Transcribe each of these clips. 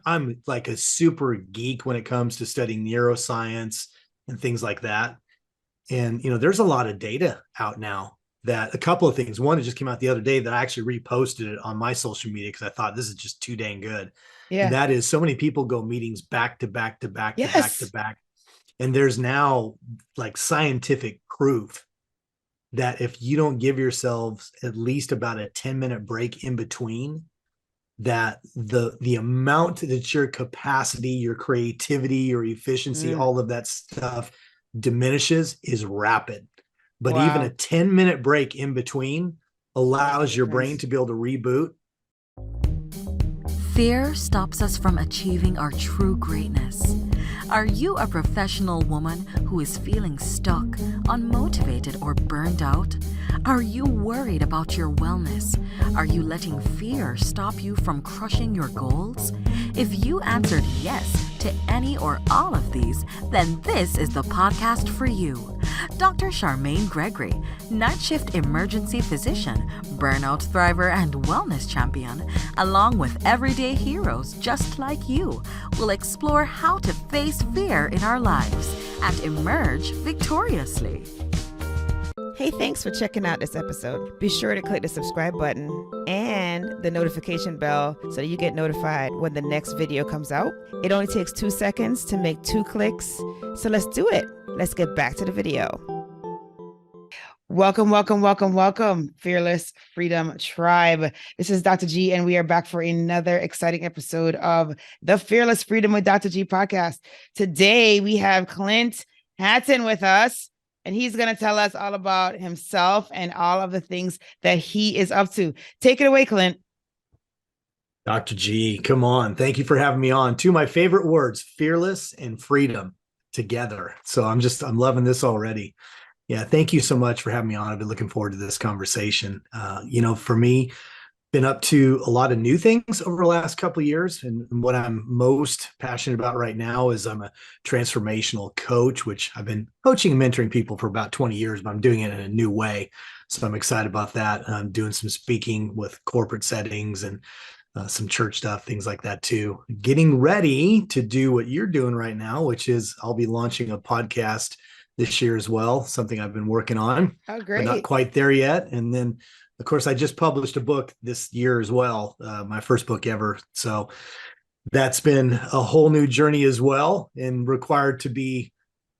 I'm like a super geek when it comes to studying neuroscience and things like that. And, there's a lot of data out now that a couple of things. One, it just came out the other day that I actually reposted it on my social media because I thought this is just too dang good. And Yeah. that is so many people go meetings back to back to back to back to Yes. back. And there's now like scientific proof that if you don't give yourselves at least about a 10-minute break in between, that the amount that your capacity, your creativity, your efficiency, Mm, all of that stuff diminishes is rapid. But even a wow. 10-minute break in between Makes a allows your brain difference. to be able to reboot. Fear stops us from achieving our true greatness. Are you a professional woman who is feeling stuck, unmotivated, or burned out? Are you worried about your wellness? Are you letting fear stop you from crushing your goals? If you answered yes to any or all of these, then this is the podcast for you. Dr. Charmaine Gregory, night shift emergency physician, burnout thriver, and wellness champion, along with everyday heroes just like you, will explore how to face fear in our lives and emerge victoriously. Hey, thanks for checking out this episode. Be sure to click the subscribe button and the notification bell so that you get notified when the next video comes out. It only takes 2 seconds to make 2 clicks. So let's do it. Let's get back to the video. Welcome, welcome, welcome, welcome, Fearless Freedom Tribe. This is Dr. G, and we are back for another exciting episode of the Fearless Freedom with Dr. G podcast. Today, we have Clint Hatton with us, and he's going to tell us all about himself and all of the things that he is up to. Take it away, Clint. Dr. G, come on. Thank you for having me on. Two of my favorite words, fearless and freedom together. So I'm loving this already. Yeah, thank you so much for having me on. I've been looking forward to this conversation. For me, been up to a lot of new things over the last couple of years. And what I'm most passionate about right now is I'm a transformational coach, which I've been coaching and mentoring people for about 20 years, but I'm doing it in a new way. So I'm excited about that. I'm doing some speaking with corporate settings and some church stuff, things like that too. Getting ready to do what you're doing right now, which is I'll be launching a podcast this year as well, something I've been working on, Oh, but not great. quite there yet. And then, of course, I just published a book this year as well, my first book ever. So that's been a whole new journey as well, and required to be,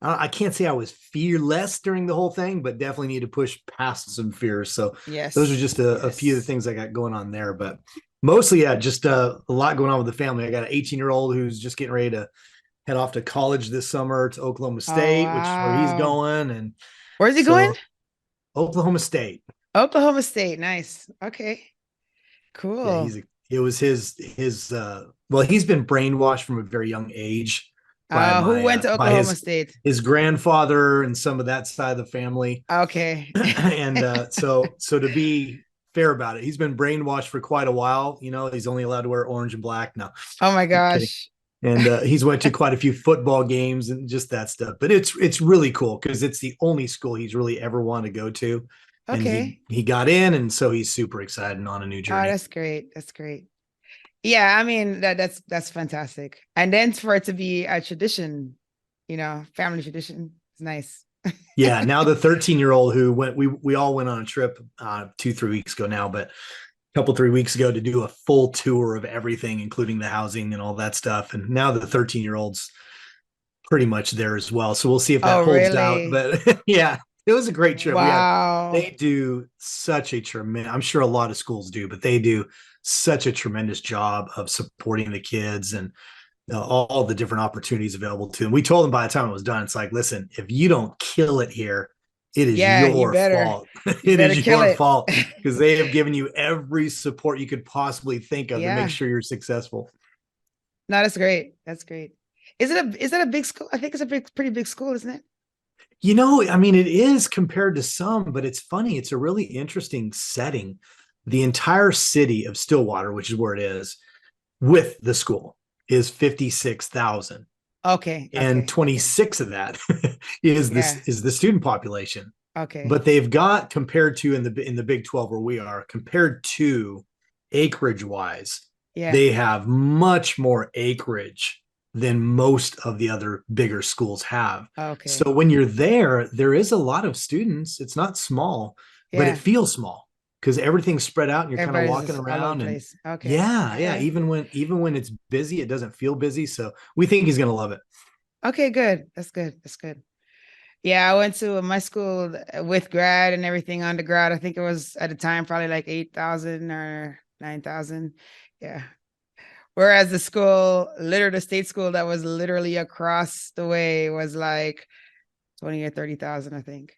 I can't say I was fearless during the whole thing, but definitely need to push past some fears. So those are Yes. just a few of the Yes. things I got going on there. But mostly, yeah, just a lot going on with the family. I got an 18-year-old who's just getting ready to head off to college this summer to Oklahoma Oh, State, which is where he's wow. going. And Where's he going? so Oklahoma State. Oklahoma State. Nice. Okay. Yeah, Cool. it was his well, he's been brainwashed from a very young age by Who my went to by Oklahoma State? his grandfather and some of that side of the family. Okay. And so to be fair about it, he's been brainwashed for quite a while. He's only allowed to wear orange and black now. Oh my I'm kidding. gosh. And he's went to quite a few football games and just that stuff. But it's really cool because it's the only school he's really ever wanted to go to, and he Okay. he got in, and so he's super excited and on a new Oh, journey. that's great. That's great. Yeah, I mean that's fantastic. And then for it to be a tradition, family tradition, it's nice. Yeah, now the 13-year-old who we all went on a trip 2-3 weeks ago now, but a couple 3 weeks ago to do a full tour of everything, including the housing and all that stuff. And now the 13-year-old's pretty much there as well. So we'll see if that Oh, holds out. really? But yeah, it was a great trip. Wow. They do such a tremendous, I'm sure a lot of schools do, but they do such a tremendous job of supporting the kids and all the different opportunities available to them. We told them by the time it was done, it's like, listen, if you don't kill it here, it is Yeah, you your better. fault. You It better is kill your it. fault because they have given you every support you could possibly think of to make Yeah. sure you're successful. No, that's great. That's great. Is it a big school? I think it's a pretty big school, isn't it? I mean, it is compared to some, but it's funny. It's a really interesting setting. The entire city of Stillwater, which is where it is, with the school is 56,000, Okay. and Okay. Okay. 26 of that is Yeah. the student population. Okay. But they've got, compared to in the Big 12 where we are, compared to acreage wise, Yeah. They have much more acreage than most of the other bigger schools have. Okay. So when you're there, there is a lot of students. It's not small, but it Yeah. feels small because everything's spread out and you're kind of Everybody's walking just all over around. the And place. Okay. yeah, yeah. Yeah. Even when it's busy, it doesn't feel busy. So we think he's gonna love it. Okay, good. That's good. That's good. Yeah, I went to my school with grad and everything undergrad. I think it was at the time probably like 8,000 or 9,000. Yeah. Whereas the state school that was literally across the way was like 20 or 30,000, I think.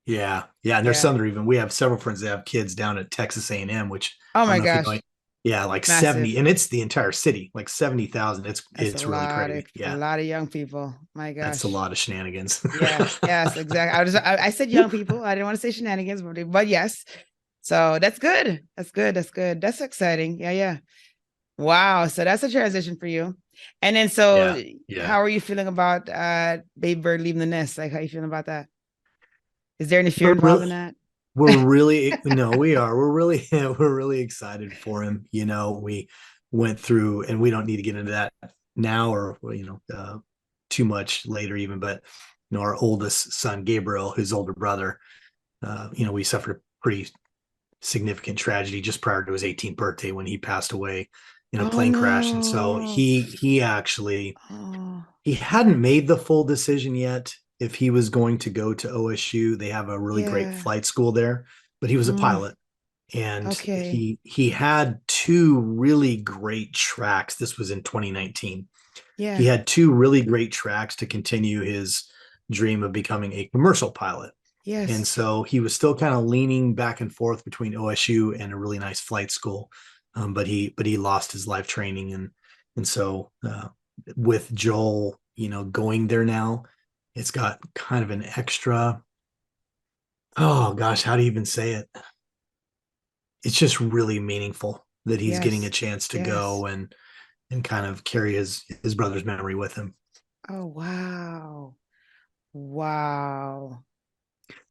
Yeah, yeah, and there's Yeah. some that are even. We have several friends that have kids down at Texas A&M, which Oh I don't my know if you know. gosh. Yeah, like Massive. 70, and it's the entire city, like 70,000. It's That's it's really crazy. a Yeah, lot of young people. My that's a gosh. lot of shenanigans. Yes, yes, exactly. I said young people. I didn't want to say shenanigans, but yes. So that's good. That's good. That's good. That's exciting. Yeah, yeah. Wow. So that's a transition for you. And then Yeah, so yeah. how are you feeling about baby bird leaving the nest? Like how you feeling about that? Is there any fear We're involved really, in that? we're really, no, we are. We're really, we're really excited for him. We went through, and we don't need to get into that now, or too much later even. But our oldest son, Gabriel, his older brother, we suffered a pretty significant tragedy just prior to his 18th birthday when he passed away in a Oh plane crash. And so no. he actually Oh, he hadn't made the full decision yet if he was going to go to OSU. They have a really great yeah. flight school there, but he was a Mm, pilot, and okay. he had two really great tracks. This was in 2019. He Yeah. had two really great tracks to continue his dream of becoming a commercial pilot. And Yes. so he was still kind of leaning back and forth between OSU and a really nice flight school. But he lost his life training, and so with Joel, going there now, it's got kind of an extra. Oh gosh, how do you even say it? It's just really meaningful that he's getting a Yes. chance to Yes. go and kind of carry his brother's memory with him. Oh wow. Wow.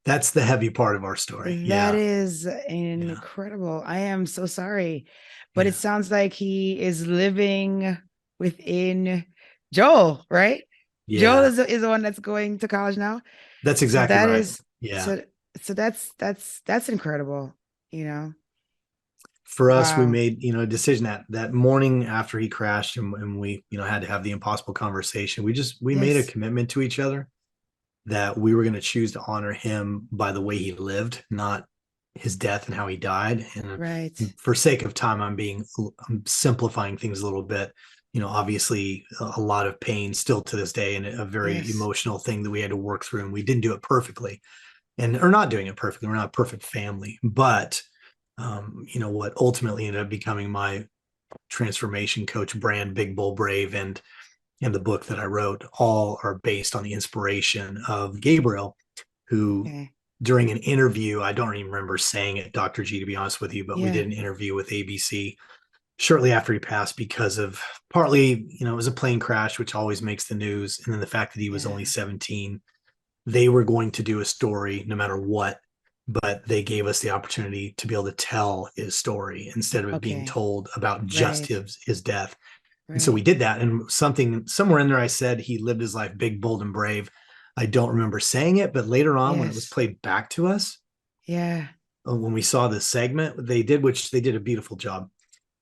That's the heavy part of our story. That Yeah, is yeah, incredible. I am so sorry. But it yeah, sounds like he is living within Joel, right? Joel yeah. is the one that's going to college now. That's So exactly that right. is Yeah. so so that's incredible, you know. For us, we Wow. made a decision that morning after he crashed, and we had to have the impossible conversation. We made a Yes. commitment to each other that we were going to choose to honor him by the way he lived, not his death and how he died. And Right. for sake of time, I'm simplifying things a little bit. Obviously a lot of pain still to this day, and a very Yes. emotional thing that we had to work through, and we didn't do it perfectly, and are not doing it perfectly. We're not a perfect family, but what ultimately ended up becoming my transformation coach brand, Big Bull Brave, and the book that I wrote, all are based on the inspiration of Gabriel, who Okay. during an interview, I don't even remember saying it, Dr. G, to be honest with you, but we Yeah. did an interview with ABC shortly after he passed, because of partly, it was a plane crash, which always makes the news. And then the fact that he was only Yeah. 17, they were going to do a story no matter what, but they gave us the opportunity to be able to tell his story instead of it being Okay. told about just Right. his death. And so we Right. did that. And something somewhere in there, I said he lived his life big, bold, and brave. I don't remember saying it, but later on, when it was Yes. played back to us, Yeah. when we saw this segment, which they did a beautiful job.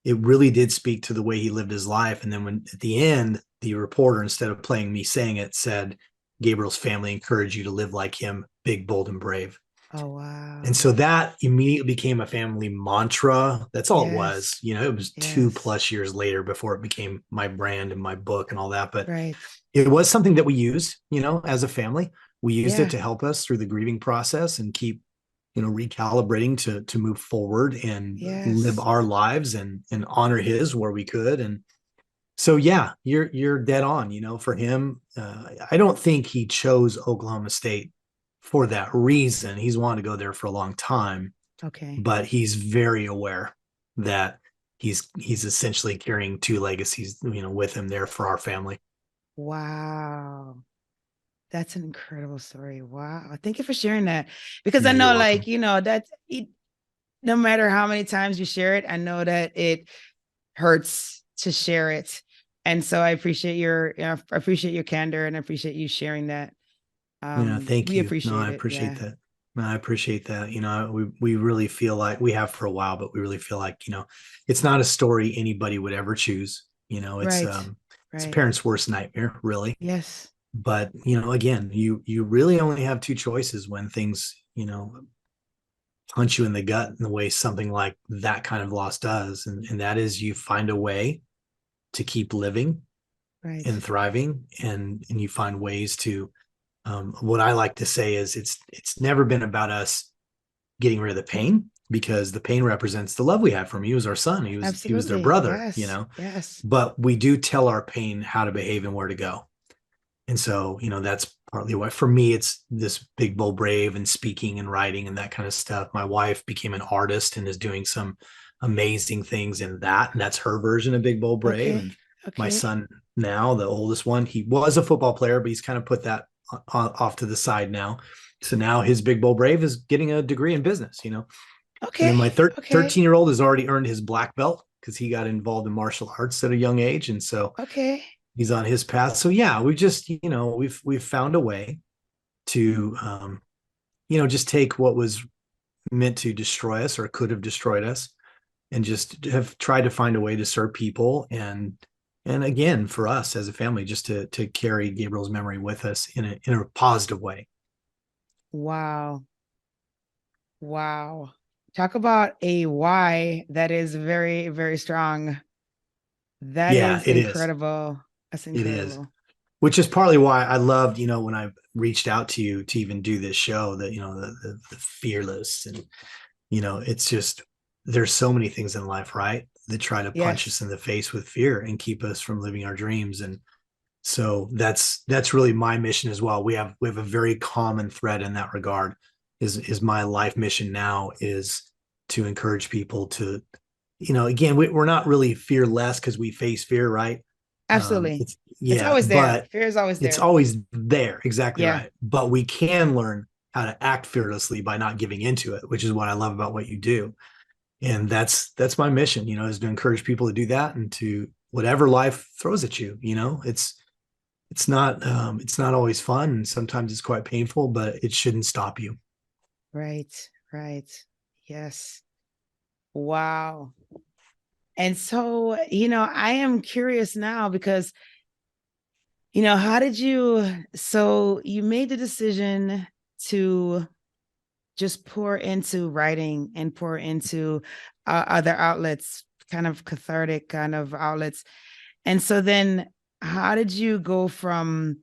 It really did speak to the way he lived his life. And then when at the end, the reporter, instead of playing me saying it, said, Gabriel's family encouraged you to live like him, big, bold, and brave. Oh And wow. so that immediately became a family mantra. That's all it was. Yes. It was Yes. 2+ years later before it became my brand and my book and all that. But Right. it was something that we used, as a family. We used it Yeah. to help us through the grieving process and keep, recalibrating to move forward and live Yes. our lives and honor his where we could. And so, yeah, you're dead on. For him, I don't think he chose Oklahoma State for that reason. He's wanted to go there for a long time, Okay. but he's very aware that he's essentially carrying two legacies, with him there for our family. Wow. That's an incredible story. Wow. Thank you for sharing that. Because I Yeah, you're know, welcome. like, that it, no matter how many times you share it, I know that hurts to share it. And so I appreciate I appreciate your candor, and I appreciate you sharing that. Yeah, thank We you. No, appreciate I it. appreciate Yeah. that. No, I appreciate that. We really feel like we have for a while, but we really feel like, it's not a story anybody would ever choose. Right. It's a Right. parent's worst nightmare, really. Yes. But, again, you really only have two choices when things, punch you in the gut in the way something like that kind of loss does. And that is you find a way to keep living Right. and thriving, and you find ways to, what I like to say is it's never been about us getting rid of the pain, because the pain represents the love we had for him. He was our son. He was their Absolutely. brother, Yes. Yes. but we do tell our pain how to behave and where to go. And so, that's partly why for me, it's this big, bold, brave and speaking and writing and that kind of stuff. My wife became an artist and is doing some amazing things in that. And that's her version of big, bold, brave. Okay. And my Okay. son now, the oldest one, he was a football player, but he's kind of put that off to the side now. So now his big, bold, brave is getting a degree in business, And Okay. then my Okay. 13-year-old has already earned his black belt because he got involved in martial arts at a young age. And so Okay. he's on his path. So yeah, we just, we've found a way to, just take what was meant to destroy us or could have destroyed us, and just have tried to find a way to serve people. And again, for us as a family, just to carry Gabriel's memory with us in a positive way. Wow. Wow. Talk about a why that is very, very strong. That Yeah, is it is. incredible. That's It is. incredible. Which is partly why I loved, when I reached out to you to even do this show, that, the fearless, and, it's just, there's so many things in life, right, that try to punch us Yes. in the face with fear and keep us from living our dreams. And so that's really my mission as well. We have a very common thread in that regard. Is my life mission now is to encourage people to, again, we're not really fearless because we face fear, right? Absolutely. It's It's yeah, always there. but Fear is always it's there. always there. Exactly Yeah. right. But we can learn how to act fearlessly by not giving into it, which is what I love about what you do. And that's my mission, is to encourage people to do that, and to whatever life throws at you. It's not always fun, and sometimes it's quite painful, but it shouldn't stop you. Right. Right. Yes. Wow. And so, I am curious now because, how did so you made the decision to just pour into writing and pour into other outlets, kind of cathartic kind of outlets. And so then how did you go from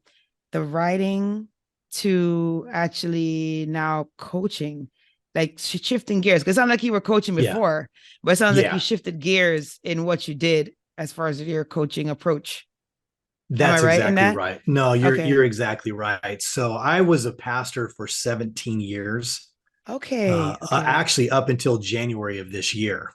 the writing to actually now coaching, like shifting gears? Because it sounds like you were coaching Yeah. before, but it sounds like you Yeah. shifted gears in what you did as far as your coaching approach. Am I That's right in exactly that? right. No, you're Okay. exactly right. So I was a pastor for 17 years, Okay. Okay. actually up until January of this year.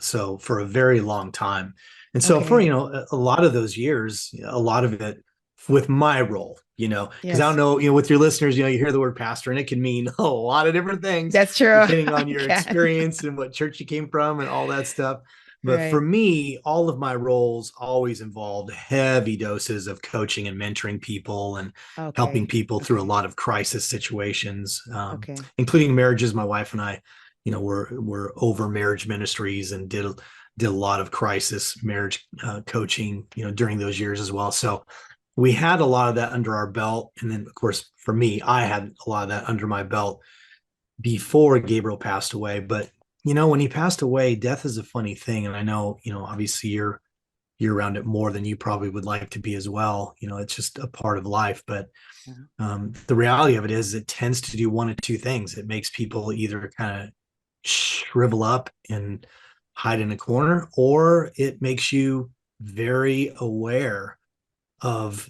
So for a very long time. And so for, Okay. a lot of those years, a lot of it with my role, because I don't Yes. know, with your listeners, you hear the word pastor and it can mean a lot of different things That's true. depending on I your can. experience and what church you came from and all that stuff. But for Right. me, all of my roles always involved heavy doses of coaching and mentoring people and helping Okay. people through a Okay. lot of crisis situations, Okay. including marriages. My wife and I, were over marriage ministries and did a lot of crisis marriage coaching, during those years as well. So we had a lot of that under our belt. And then, of course, for me, I had a lot of that under my belt before Gabriel passed away. But when he passed away, death is a funny thing. And I know, obviously you're around it more than you probably would like to be as well. It's just a part of life. But Yeah. the reality of it is it tends to do one of two things. It makes people either kind of shrivel up and hide in a corner, or it makes you very aware of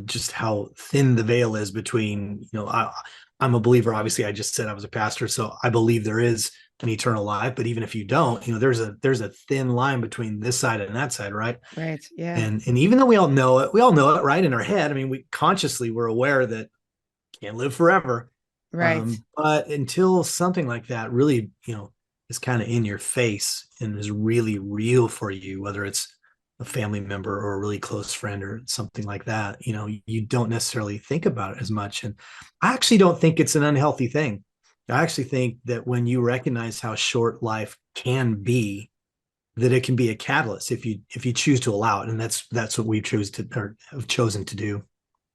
just how thin the veil is between, I'm a believer. Obviously, I just said I was a pastor, so I believe there is an eternal life. But even if you don't, there's a thin line between this side and that side, right? Right. Yeah. And even though we all know it, right, in our head. I mean, we're aware that can't live forever. Right. But until something like that really, is kind of in your face and is really real for you, whether it's a family member or a really close friend or something like that, you don't necessarily think about it as much. And I actually don't think it's an unhealthy thing. I actually think that when you recognize how short life can be, that it can be a catalyst if you choose to allow it. And that's what we have chosen to do.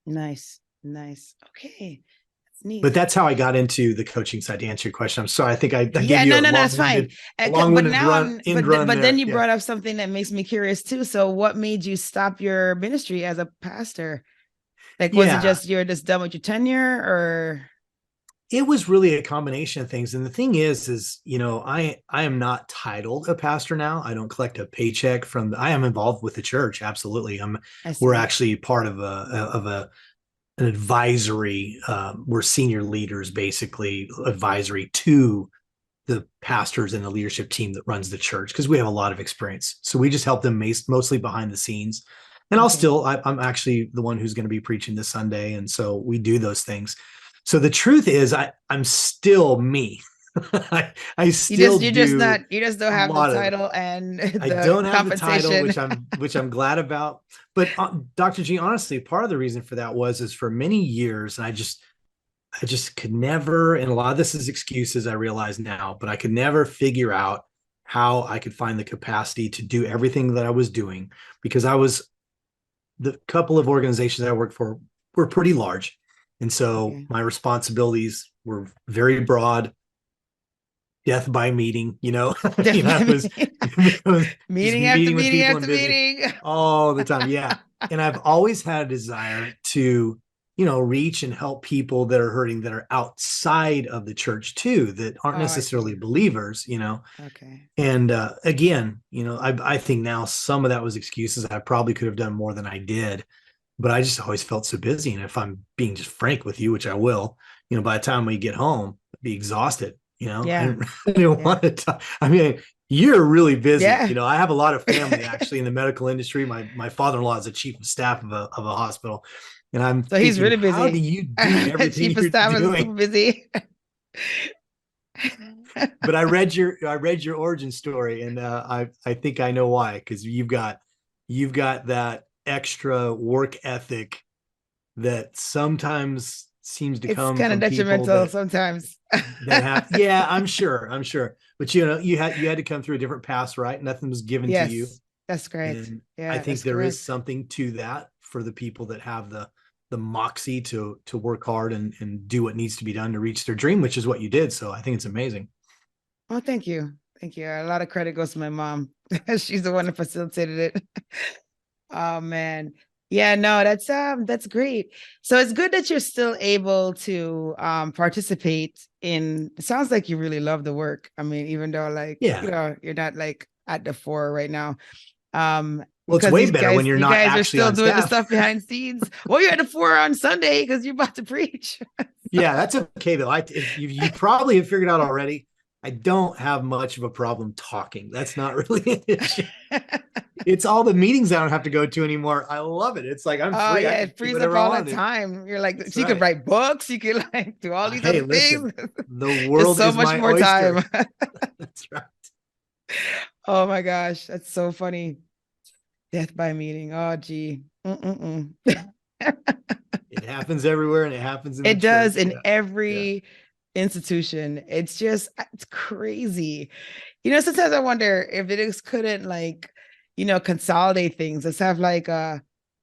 Nice. Okay. That's neat. But that's how I got into the coaching side, to answer your question. I'm sorry. I think I gave you no, that's fine. But now, but then you brought up something that makes me curious too. So what made you stop your ministry as a pastor? Like, was it just, you're just done with your tenure, or? It was really a combination of things. And the thing is, I am not titled a pastor now. I don't collect a paycheck I am involved with the church. Absolutely. We're actually part of an advisory. We're senior leaders, basically advisory to the pastors and the leadership team that runs the church, because we have a lot of experience. So we just help them mostly behind the scenes. And I'm actually the one who's going to be preaching this Sunday. And so we do those things. So the truth is, I'm still me. I still you just don't have the title and I don't have the title, which I'm glad about. But Dr. G, honestly, part of the reason for that is for many years, and I just could never, and a lot of this is excuses, I realize now, but I could never figure out how I could find the capacity to do everything that I was doing, because the couple of organizations I worked for were pretty large. And so my responsibilities were very broad. Death by meeting, it was meeting after meeting after meeting all the time. Yeah. And I've always had a desire to, reach and help people that are hurting, that are outside of the church too, that aren't necessarily believers, Okay. And again, I think now some of that was excuses. I probably could have done more than I did, but I just always felt so busy. And if I'm being just frank with you, which I will, by the time we get home, I'd be exhausted. I didn't want to talk. I mean, you're really busy. I have a lot of family actually in the medical industry. My father-in-law is the chief of staff of a hospital. And I'm so he's really busy. How do you do everything chief of staff you're doing? Is so busy. But I read your origin story, and I think I know why, because you've got that extra work ethic that sometimes seems to come kind of detrimental sometimes. I'm sure. But you had to come through a different path, right? Nothing was given to you. That's great. And I think there is something to that for the people that have the moxie to work hard and do what needs to be done to reach their dream, which is what you did. So I think it's amazing. Oh, thank you. A lot of credit goes to my mom. She's the one that facilitated it. Oh man. Yeah, no, that's great. So it's good that you're still able to participate in. It sounds like you really love the work. I mean, even though you're not like at the fore right now. Well, it's way better when you're not actually are still on doing staff. The stuff behind scenes. Well, you're at the fore on Sunday because you're about to preach. Yeah, that's okay though. You probably have figured out already. I don't have much of a problem talking. That's not really an issue. It's all the meetings I don't have to go to anymore. I love it. It's like I'm free. Yeah, it frees up all the time. You're like, you could write books. You could do all these other things. The world so is much my more oyster. time. That's right. Oh my gosh, that's so funny. Death by meeting. Oh, gee. It happens everywhere, and it happens in the does church. In every institution. It's crazy. Sometimes I wonder if it just couldn't consolidate things. Let's have I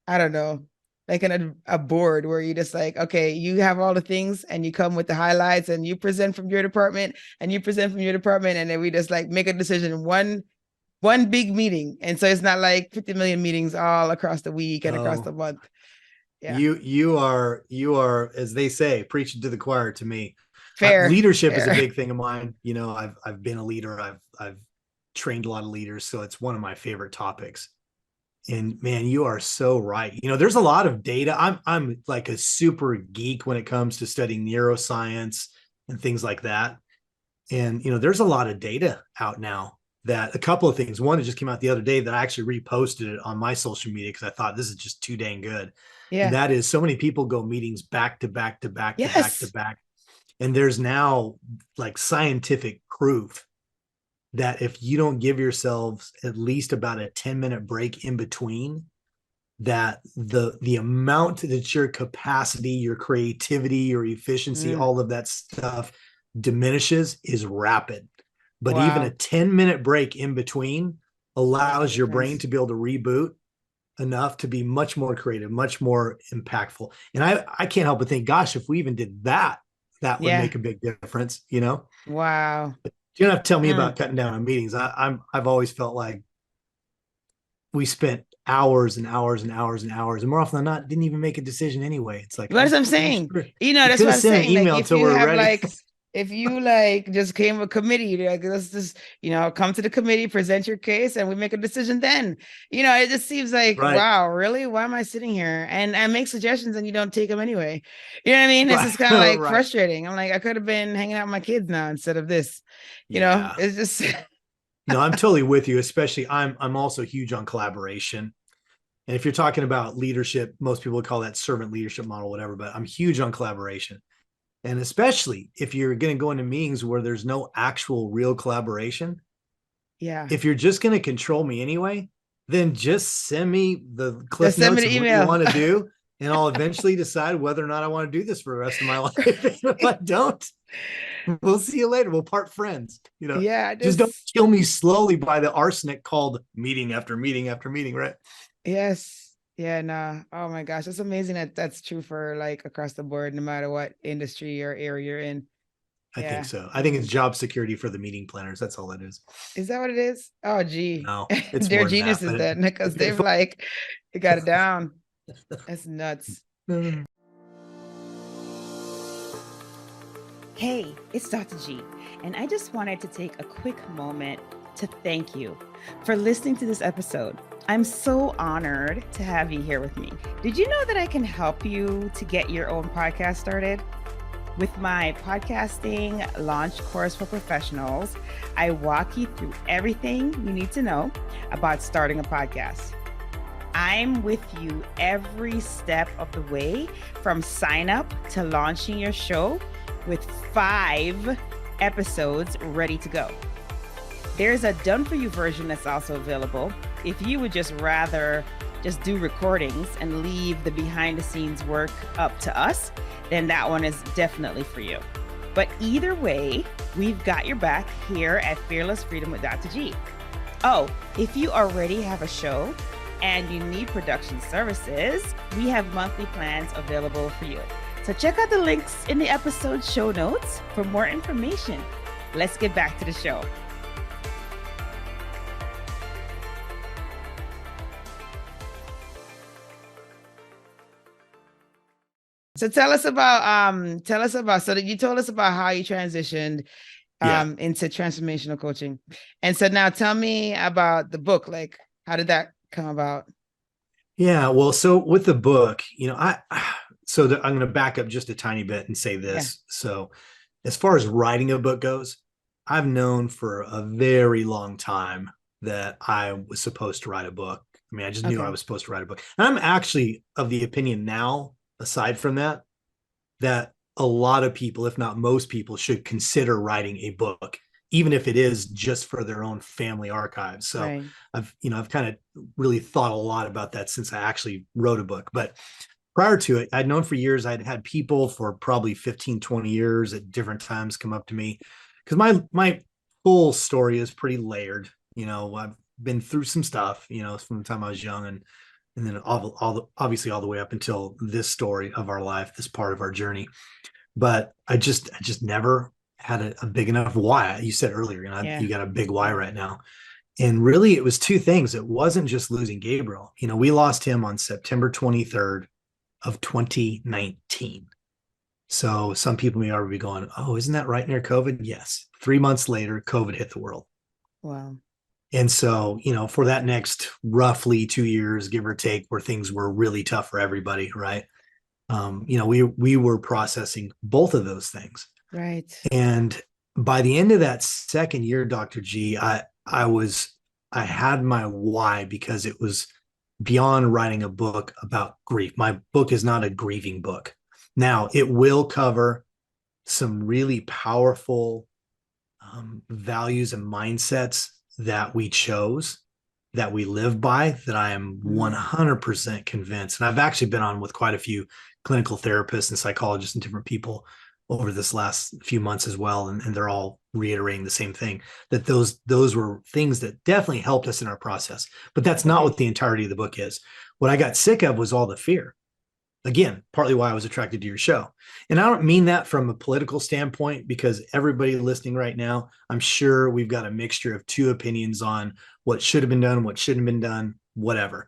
don't know, like a board where you just okay, you have all the things and you come with the highlights and you present from your department and you present from your department, and then we just make a decision in one big meeting. And so it's not 50 million meetings all across the week and across the month. Yeah. You are, as they say, preaching to the choir to me. Fair. Leadership is a big thing of mine. I've been a leader. I've trained a lot of leaders, so it's one of my favorite topics. And man, you are so right. There's a lot of data. I'm like a super geek when it comes to studying neuroscience and things like that. And there's a lot of data out now. That a couple of things. One, it just came out the other day that I actually reposted it on my social media because I thought this is just too dang good. Yeah. And that is, so many people go meetings back to back to back to back to back. And there's now scientific proof that if you don't give yourselves at least about a 10-minute break in between, that the amount that your capacity, your creativity, your efficiency, all of that stuff diminishes is rapid. But even a 10-minute break in between allows your brain to be able to reboot enough to be much more creative, much more impactful. And I can't help but think, gosh, if we even did that, that would make a big difference, you know? Wow. But you don't have to tell me about cutting down on meetings. I've always felt like we spent hours and hours and hours and hours, and more often than not, didn't even make a decision anyway. It's like, what I'm saying, you know, that's what I'm send saying. an email Like, if till you we're have ready. like, if you like just came to a committee, like, let's just, you know, come to the committee, present your case, and we make a decision then. You know, it just seems like, wow, really? Why am I sitting here? And I make suggestions and you don't take them anyway. You know what I mean? It's just kind of like frustrating. I'm like, I could have been hanging out with my kids now instead of this. You know, it's just No, I'm totally with you, especially I'm also huge on collaboration. And if you're talking about leadership, most people would call that servant leadership model, whatever, but I'm huge on collaboration. And especially if you're going to go into meetings where there's no actual real collaboration. Yeah. If you're just going to control me anyway, then just send me the cliff notes of what you want to do. And I'll eventually decide whether or not I want to do this for the rest of my life. If I don't, we'll see you later. We'll part friends, you know? Just don't kill me slowly by the arsenic called meeting after meeting after meeting. Right. Yes. Yeah, no. Oh my gosh. It's amazing that that's true for like across the board, no matter what industry or area you're in. I think so. I think it's job security for the meeting planners. That's all it is. Is that what it is? Oh, gee. No, it's they're geniuses then, because they've like, they got it down. That's nuts. Hey, it's Dr. G, and I just wanted to take a quick moment to thank you for listening to this episode. I'm so honored to have you here with me. Did you know that I can help you to get your own podcast started? With my podcasting launch course for professionals, I walk you through everything you need to know about starting a podcast. I'm with you every step of the way, from sign up to launching your show, with 5 episodes ready to go. There's a done for you version that's also available. If you would just rather just do recordings and leave the behind the scenes work up to us, then that one is definitely for you. But either way, we've got your back here at Fearless Freedom with Dr. G. Oh, if you already have a show and you need production services, we have monthly plans available for you. So check out the links in the episode show notes for more information. Let's get back to the show. So tell us about so that you told us about how you transitioned into transformational coaching. And so now tell me about the book. Like, how did that come about? Yeah, well, so with the book, you know, I'm going to back up just a tiny bit and say this. Yeah. So as far as writing a book goes, I've known for a very long time that I was supposed to write a book. I mean, I just knew I was supposed to write a book. And I'm actually of the opinion now, aside from that, that a lot of people, if not most people, should consider writing a book, even if it is just for their own family archives. So I've kind of really thought a lot about that since I actually wrote a book. But prior to it, I'd known for years, I'd had people for probably 15, 20 years at different times come up to me, because my full story is pretty layered. You know, I've been through some stuff, you know, from the time I was young, and then obviously all the way up until this story of our life, this part of our journey. But I just never had a big enough why. You said earlier, you got a big why right now. And really it was 2 things. It wasn't just losing Gabriel. You know, we lost him on September 23rd of 2019. So some people may already be going, oh, isn't that right near COVID? Yes. 3 months later, COVID hit the world. Wow. And so, you know, for that next roughly 2 years, give or take, where things were really tough for everybody, right? You know, we were processing both of those things. Right. And by the end of that second year, Dr. G, I had my why, because it was beyond writing a book about grief. My book is not a grieving book. Now, it will cover some really powerful values and mindsets that we chose, that we live by, that I am 100% convinced. And I've actually been on with quite a few clinical therapists and psychologists and different people over this last few months as well. And they're all reiterating the same thing, that those were things that definitely helped us in our process. But that's not what the entirety of the book is. What I got sick of was all the fear. Again, partly why I was attracted to your show. And I don't mean that from a political standpoint, because everybody listening right now, I'm sure we've got a mixture of two opinions on what should have been done, what shouldn't have been done, whatever.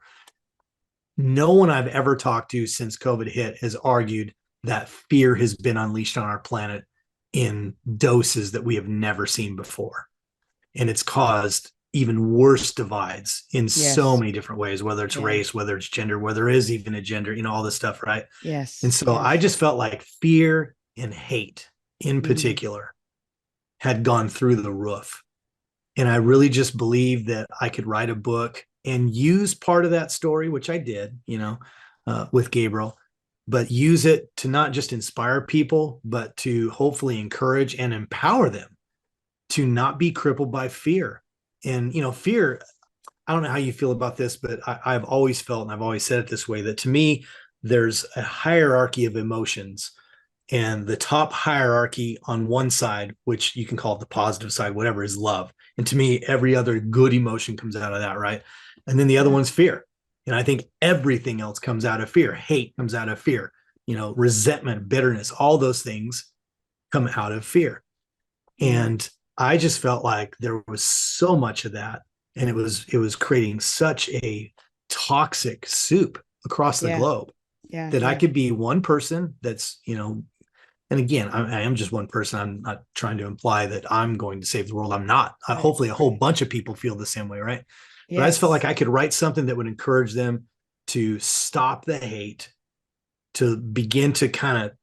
No one I've ever talked to since COVID hit has argued that fear has been unleashed on our planet in doses that we have never seen before. And it's caused even worse divides in so many different ways, whether it's race, whether it's gender, whether there is even a gender, all this stuff, right? Yes. And so I just felt like fear and hate in particular had gone through the roof. And I really just believed that I could write a book and use part of that story, which I did, with Gabriel, but use it to not just inspire people, but to hopefully encourage and empower them to not be crippled by fear. And, fear, I don't know how you feel about this, but I've always felt, and I've always said it this way, that to me, there's a hierarchy of emotions, and the top hierarchy on one side, which you can call it the positive side, whatever, is love. And to me, every other good emotion comes out of that, right? And then the other one's fear. And I think everything else comes out of fear. Hate comes out of fear, resentment, bitterness, all those things come out of fear. And I just felt like there was so much of that, and it was creating such a toxic soup across the globe that I could be one person that's, and again, I am just one person. I'm not trying to imply that I'm going to save the world. I'm not. Hopefully a whole bunch of people feel the same way, right? But I just felt like I could write something that would encourage them to stop the hate, to begin to kind of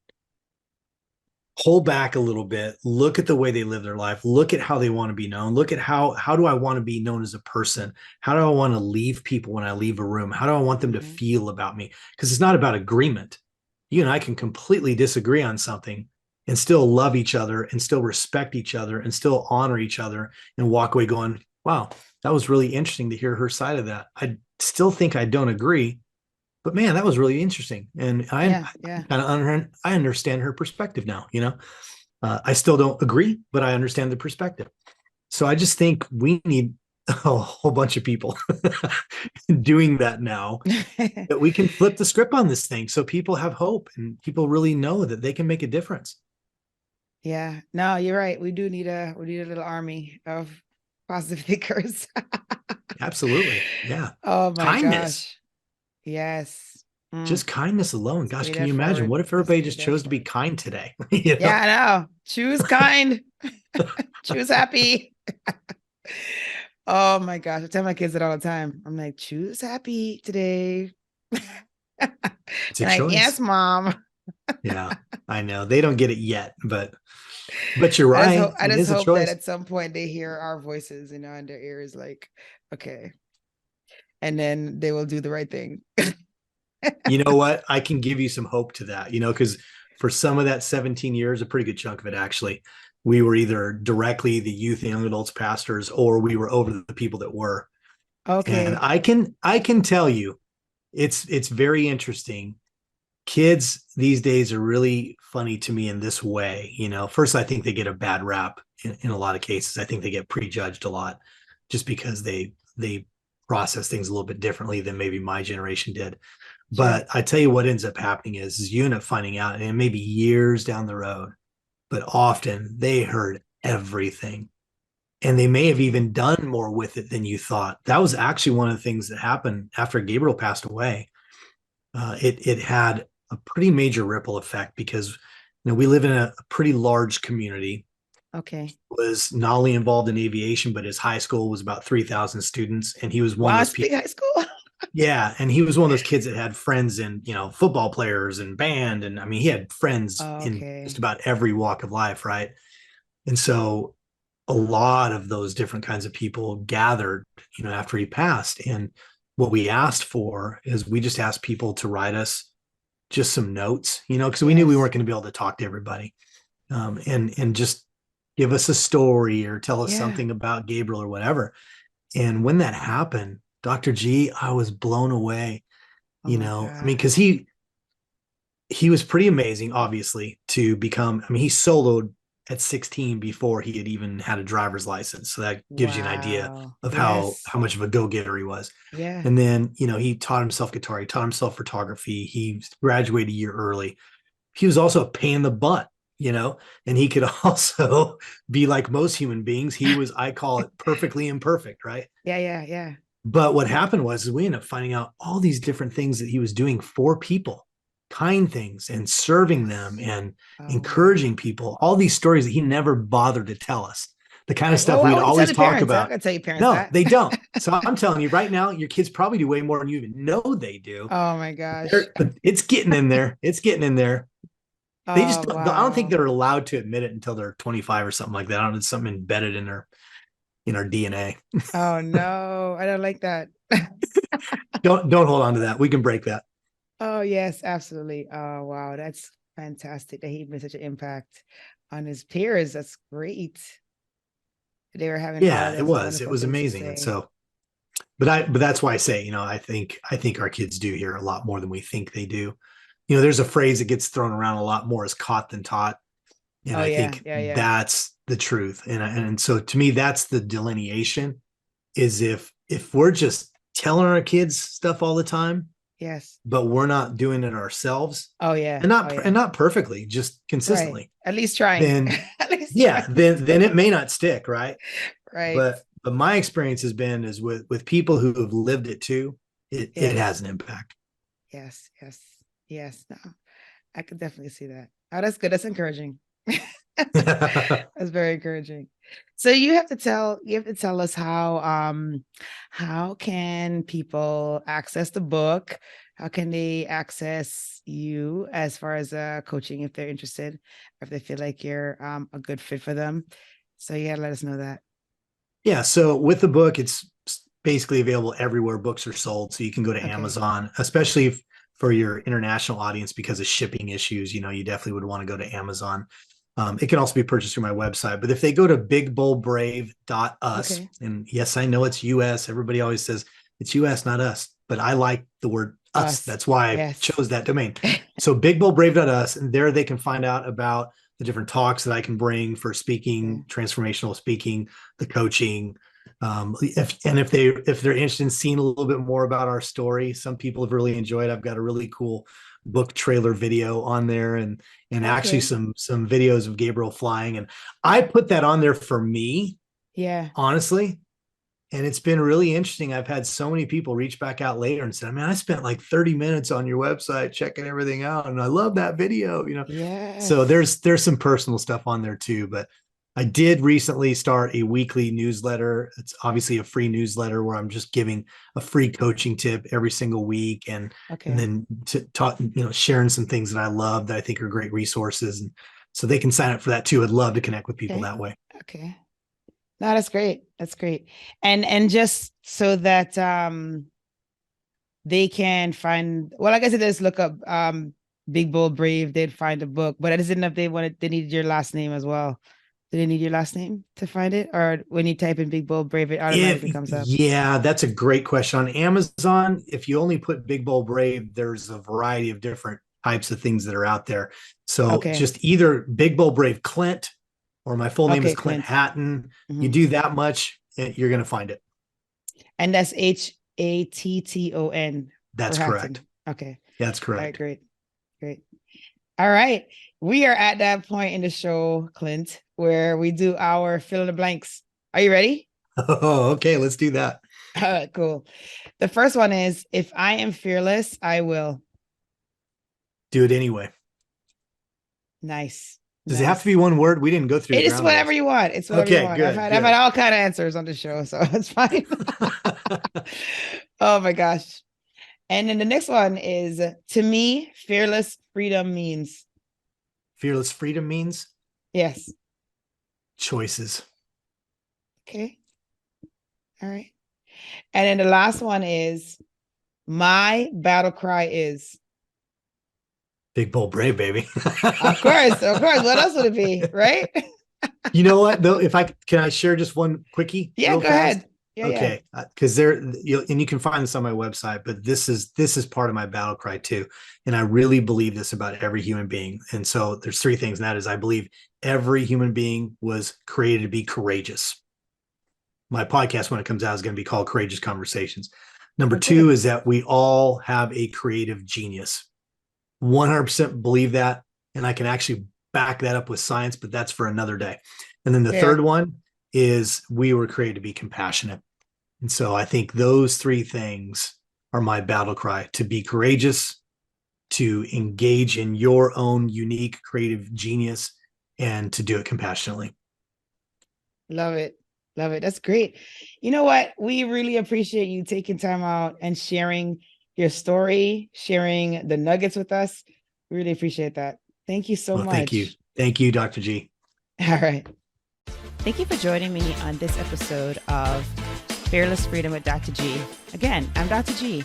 pull back a little bit, look at the way they live their life, look at how they want to be known, look at how do I want to be known as a person? How do I want to leave people when I leave a room? How do I want them to feel about me? Because it's not about agreement. You and I can completely disagree on something and still love each other and still respect each other and still honor each other and walk away going, wow, that was really interesting to hear her side of that. I still think I don't agree, but man, that was really interesting. And I understand her perspective now, I still don't agree, but I understand the perspective. So I just think we need a whole bunch of people doing that now, that we can flip the script on this thing so people have hope and people really know that they can make a difference. Yeah, no, you're right. We need a little army of positive thinkers. Absolutely. Yeah. Oh my Kindness. gosh. Yes. Just kindness alone. Let's Gosh, pay can that you imagine? forward. What if everybody just chose to be kind today? Yeah, I know. Choose kind. Choose happy. Oh my gosh. I tell my kids it all the time. I'm like, choose happy today. It's a like, choice. yes, mom. Yeah, I know. They don't get it yet, but you're right. I just hope that at some point they hear our voices, in their ears, like, okay. And then they will do the right thing. You know what? I can give you some hope to that, because for some of that 17 years, a pretty good chunk of it, actually, we were either directly the youth and young adults pastors, or we were over the people that were. Okay. And I can tell you, it's very interesting. Kids these days are really funny to me in this way. First, I think they get a bad rap in a lot of cases. I think they get prejudged a lot just because they process things a little bit differently than maybe my generation did. But I tell you what ends up happening is you end up finding out, and maybe years down the road, but often they heard everything. And they may have even done more with it than you thought. That was actually one of the things that happened after Gabriel passed away. It had a pretty major ripple effect because we live in a pretty large community. Okay. Was not only involved in aviation, but his high school was about 3,000 students, and he was one of those people. High school. Yeah, and he was one of those kids that had friends in football players and band, and I mean he had friends in just about every walk of life, right? And so a lot of those different kinds of people gathered, after he passed. And what we asked for is we just asked people to write us just some notes, because we knew we weren't going to be able to talk to everybody, and just give us a story or tell us Yeah. something about Gabriel or whatever. And when that happened, Dr. G, I was blown away. Oh my God. I mean, because he was pretty amazing, obviously, to become. I mean, he soloed at 16 before he had even had a driver's license. So that gives you an idea Wow. of Yes. how much of a go-getter he was. Yeah. And then, he taught himself guitar, he taught himself photography, he graduated a year early. He was also a pain in the butt, and he could also be like most human beings. He was, I call it, perfectly imperfect, right? Yeah. But what happened was we ended up finding out all these different things that he was doing for people, kind things, and serving them and Oh, encouraging wow. people, all these stories that he never bothered to tell us, the kind of Right. stuff Well, why we'd would you tell always the talk parents? I'm about. gonna tell your parents No, that. they don't. So I'm telling you right now, your kids probably do way more than you even know they do. Oh my gosh. But it's getting in there. It's getting in there. They just Oh don't, I don't think wow. they're allowed to admit it until they're 25 or something like that. I don't know, it's something embedded in our DNA. Oh no, I don't like that. Don't hold on to that. We can break that. Oh yes, absolutely. Oh wow, that's fantastic that he made such an impact on his peers. That's great. They were having all Yeah, of it those was. It wonderful was things to amazing. And say. so, but that's why I say, I think our kids do hear a lot more than we think they do. There's a phrase that gets thrown around a lot more, is caught than taught. And Oh I yeah, think yeah. that's the truth. And so to me, that's the delineation, is if we're just telling our kids stuff all the time, Yes. but we're not doing it ourselves, Oh yeah. and Oh not yeah. and not perfectly, just Right. consistently, At least trying. then At least yeah, trying. then it may not stick, right? Right. But my experience has been is with people who have lived it too, it Yes. has an impact. Yes. No, I could definitely see that. Oh, that's good. That's encouraging. That's very encouraging. So you have to tell us how can people access the book? How can they access you as far as coaching if they're interested, or if they feel like you're a good fit for them? So you gotta let us know that. Yeah, so with the book, it's basically available everywhere books are sold. So you can go to Okay. Amazon, especially for your international audience, because of shipping issues. You definitely would want to go to Amazon. It can also be purchased through my website. But if they go to bigboldbrave.us, Okay. and yes, I know it's US. Everybody always says it's US, not us. But I like the word us. Us. That's why I Yes. chose that domain. So bigboldbrave.us, and there they can find out about the different talks that I can bring for speaking, transformational speaking, the coaching. If they're interested in seeing a little bit more about our story, some people have really enjoyed. I've got a really cool book trailer video on there, and actually Okay. some videos of Gabriel flying, and I put that on there for me, Yeah. honestly. And it's been really interesting. I've had so many people reach back out later and said, I mean, I spent like 30 minutes on your website checking everything out, and I love that video. So Yes. there's some personal stuff on there too. But I did recently start a weekly newsletter. It's obviously a free newsletter where I'm just giving a free coaching tip every single week, and Okay. then to talk, sharing some things that I love that I think are great resources. And so they can sign up for that too. I'd love to connect with people that way. Okay. No, that's great. That's great. And just so that they can find, well, I guess if they just look up Big Bold Brave, they'd find a book. But I just didn't know if they needed your last name as well. Do they need your last name to find it? Or when you type in Big Bold Brave, it automatically comes up? Yeah, that's a great question. On Amazon, if you only put Big Bold Brave, there's a variety of different types of things that are out there. So Okay. just either Big Bold Brave Clint, or my full name is Clint Clint. Hatton. You Mhm. do that much, you're going to find it. And that's Hatton. That's for Hatton. correct. Okay. That's All right, correct. great. All right. We are at that point in the show, Clint, where we do our fill in the blanks. Are you ready? Oh, okay. Let's do that. All right, cool. The first one is, if I am fearless, I will. Do it anyway. Nice. Does it have to be one word? We didn't go through. It's whatever you want. It's whatever you want. Good, I've had all kind of answers on the show, so it's fine. Oh my gosh. And then the next one is, to me, fearless freedom means. Fearless freedom means? Yes. Choices. Okay. All right. And then the last one is, my battle cry is. Big Bold Brave, baby. Of course. What else would it be? Right? You know what though? Can I share just one quickie? Yeah, real go fast? ahead. Yeah, Okay, because and you can find this on my website, but this is part of my battle cry too, and I really believe this about every human being. And so there's three things, and that is I believe every human being was created to be courageous. My podcast, when it comes out, is going to be called Courageous Conversations. Number Okay. two is that we all have a creative genius. 100% believe that, and I can actually back that up with science, but that's for another day. And then the Fair. third one is we were created to be compassionate. And so I think those three things are my battle cry: to be courageous, to engage in your own unique creative genius, and to do it compassionately. Love it. Love it. That's great. You know what? We really appreciate you taking time out and sharing your story, sharing the nuggets with us. We really appreciate that. Thank you so Well, much. thank you. Thank you, Dr. G. All right. Thank you for joining me on this episode of Fearless Freedom with Dr. G. Again, I'm Dr. G.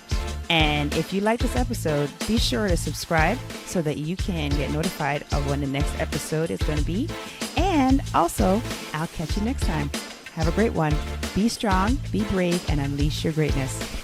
And if you like this episode, be sure to subscribe so that you can get notified of when the next episode is going to be. And also, I'll catch you next time. Have a great one. Be strong, be brave, and unleash your greatness.